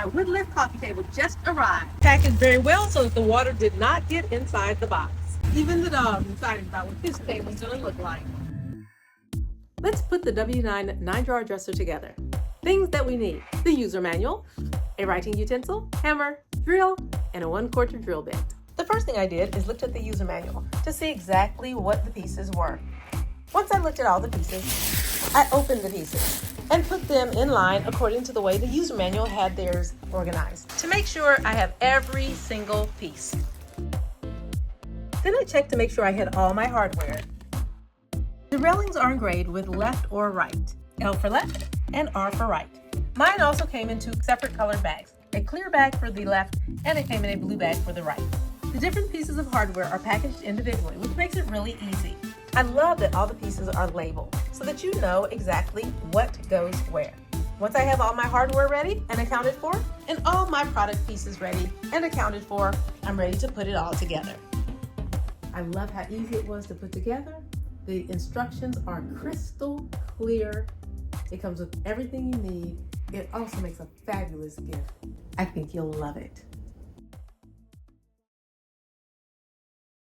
my wood lift coffee table just arrived. Packaged very well so that the water did not get inside the box. Even the dog is excited about what this table's gonna look like. Let's put the W9 9-drawer dresser together. Things that we need: the user manual, a writing utensil, hammer, drill, and a 1/4 drill bit. The first thing I did is looked at the user manual to see exactly what the pieces were. Once I looked at all the pieces, I opened the pieces and put them in line according to the way the user manual had theirs organized to make sure I have every single piece. Then I checked to make sure I had all my hardware. The railings are engraved with left or right, L for left and R for right. Mine also came in 2 separate colored bags, a clear bag for the left and it came in a blue bag for the right. The different pieces of hardware are packaged individually, which makes it really easy. I love that all the pieces are labeled so that you know exactly what goes where. Once I have all my hardware ready and accounted for, and all my product pieces ready and accounted for, I'm ready to put it all together. I love how easy it was to put together. The instructions are crystal clear. It comes with everything you need. It also makes a fabulous gift. I think you'll love it.